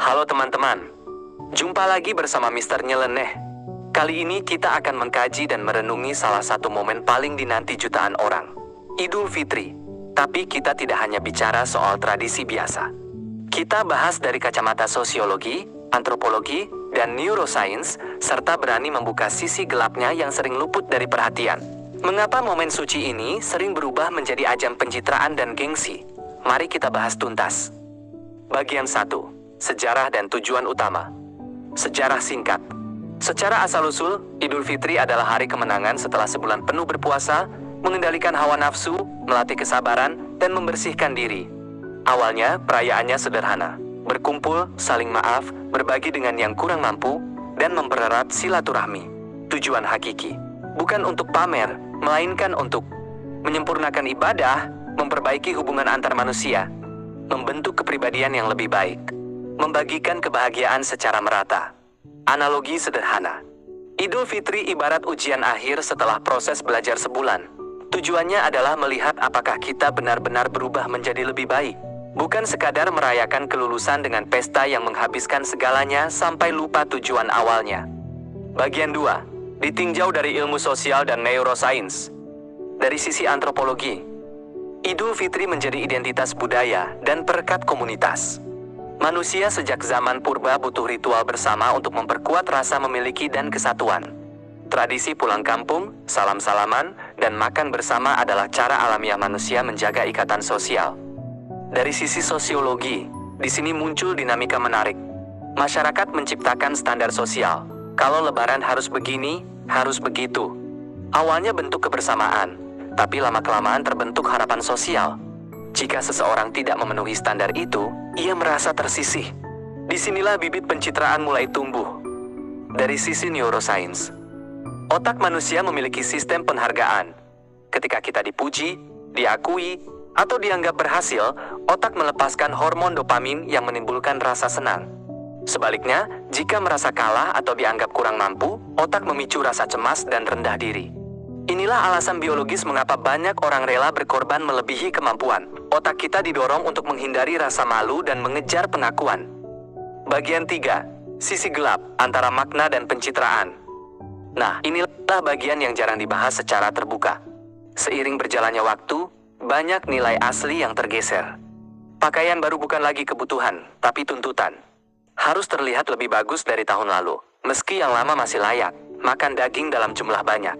Halo teman-teman, jumpa lagi bersama Mister Nyeleneh. Kali ini kita akan mengkaji dan merenungi salah satu momen paling dinanti jutaan orang, Idul Fitri. Tapi kita tidak hanya bicara soal tradisi biasa. Kita bahas dari kacamata sosiologi, antropologi, dan neuroscience, serta berani membuka sisi gelapnya yang sering luput dari perhatian. Mengapa momen suci ini sering berubah menjadi ajang pencitraan dan gengsi? Mari kita bahas tuntas. Bagian 1. Sejarah dan tujuan utama. Sejarah singkat. Secara asal-usul, Idul Fitri adalah hari kemenangan setelah sebulan penuh berpuasa, mengendalikan hawa nafsu, melatih kesabaran, dan membersihkan diri. Awalnya, perayaannya sederhana. Berkumpul, saling maaf, berbagi dengan yang kurang mampu, dan mempererat silaturahmi. Tujuan hakiki. Bukan untuk pamer, melainkan untuk menyempurnakan ibadah, memperbaiki hubungan antar manusia, membentuk kepribadian yang lebih baik, membagikan kebahagiaan secara merata. Analogi sederhana. Idul Fitri ibarat ujian akhir setelah proses belajar sebulan. Tujuannya adalah melihat apakah kita benar-benar berubah menjadi lebih baik. Bukan sekadar merayakan kelulusan dengan pesta yang menghabiskan segalanya sampai lupa tujuan awalnya. Bagian 2. Ditinjau dari ilmu sosial dan neuroscience. Dari sisi antropologi, Idul Fitri menjadi identitas budaya dan perekat komunitas. Manusia sejak zaman purba butuh ritual bersama untuk memperkuat rasa memiliki dan kesatuan. Tradisi pulang kampung, salam-salaman, dan makan bersama adalah cara alamiah manusia menjaga ikatan sosial. Dari sisi sosiologi, di sini muncul dinamika menarik. Masyarakat menciptakan standar sosial. Kalau lebaran harus begini, harus begitu. Awalnya bentuk kebersamaan, tapi lama-kelamaan terbentuk harapan sosial. Jika seseorang tidak memenuhi standar itu, ia merasa tersisih. Disinilah bibit pencitraan mulai tumbuh. Dari sisi neuroscience, otak manusia memiliki sistem penghargaan. Ketika kita dipuji, diakui, atau dianggap berhasil, otak melepaskan hormon dopamin yang menimbulkan rasa senang. Sebaliknya, jika merasa kalah atau dianggap kurang mampu, otak memicu rasa cemas dan rendah diri. Inilah alasan biologis mengapa banyak orang rela berkorban melebihi kemampuan. Otak kita didorong untuk menghindari rasa malu dan mengejar pengakuan. Bagian 3. Sisi gelap antara makna dan pencitraan. Nah, inilah bagian yang jarang dibahas secara terbuka. Seiring berjalannya waktu, banyak nilai asli yang tergeser. Pakaian baru bukan lagi kebutuhan, tapi tuntutan. Harus terlihat lebih bagus dari tahun lalu. Meski yang lama masih layak, makan daging dalam jumlah banyak.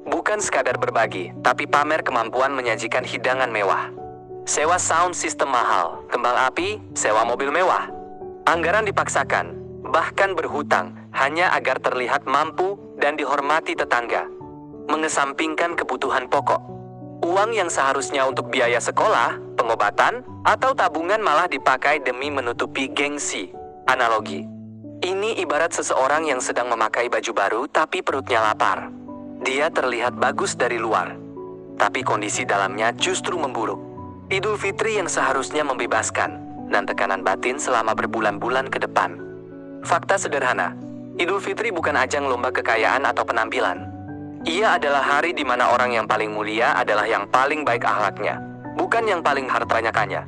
Bukan sekadar berbagi, tapi pamer kemampuan menyajikan hidangan mewah. Sewa sound system mahal, kembang api, sewa mobil mewah. Anggaran dipaksakan, bahkan berhutang, hanya agar terlihat mampu dan dihormati tetangga. Mengesampingkan kebutuhan pokok. Uang yang seharusnya untuk biaya sekolah, pengobatan, atau tabungan malah dipakai demi menutupi gengsi. Analogi. Ini ibarat seseorang yang sedang memakai baju baru tapi perutnya lapar. Dia terlihat bagus dari luar, tapi kondisi dalamnya justru memburuk. Idul Fitri yang seharusnya membebaskan, dan tekanan batin selama berbulan-bulan ke depan. Fakta sederhana, Idul Fitri bukan ajang lomba kekayaan atau penampilan. Ia adalah hari di mana orang yang paling mulia adalah yang paling baik akhlaknya, bukan yang paling hartanya kaya.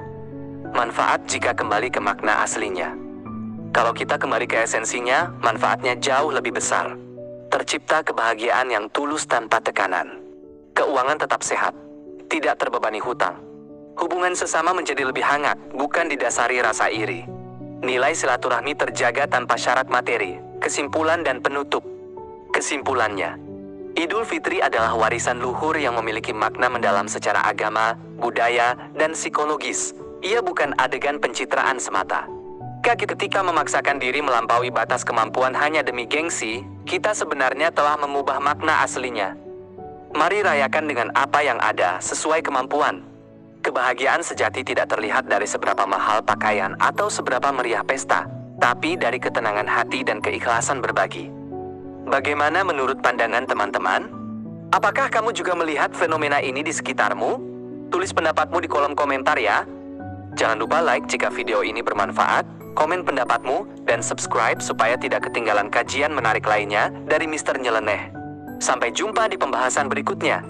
Manfaat jika kembali ke makna aslinya. Kalau kita kembali ke esensinya, manfaatnya jauh lebih besar. Tercipta kebahagiaan yang tulus tanpa tekanan. Keuangan tetap sehat, tidak terbebani hutang. Hubungan sesama menjadi lebih hangat, bukan didasari rasa iri. Nilai silaturahmi terjaga tanpa syarat materi. Kesimpulan dan penutup. Kesimpulannya, Idul Fitri adalah warisan luhur yang memiliki makna mendalam secara agama, budaya, dan psikologis. Ia bukan adegan pencitraan semata. Ketika memaksakan diri melampaui batas kemampuan hanya demi gengsi, kita sebenarnya telah mengubah makna aslinya. Mari rayakan dengan apa yang ada sesuai kemampuan. Kebahagiaan sejati tidak terlihat dari seberapa mahal pakaian atau seberapa meriah pesta, tapi dari ketenangan hati dan keikhlasan berbagi. Bagaimana menurut pandangan teman-teman? Apakah kamu juga melihat fenomena ini di sekitarmu? Tulis pendapatmu di kolom komentar ya. Jangan lupa like jika video ini bermanfaat, komen pendapatmu, dan subscribe supaya tidak ketinggalan kajian menarik lainnya dari Mister Nyeleneh. Sampai jumpa di pembahasan berikutnya.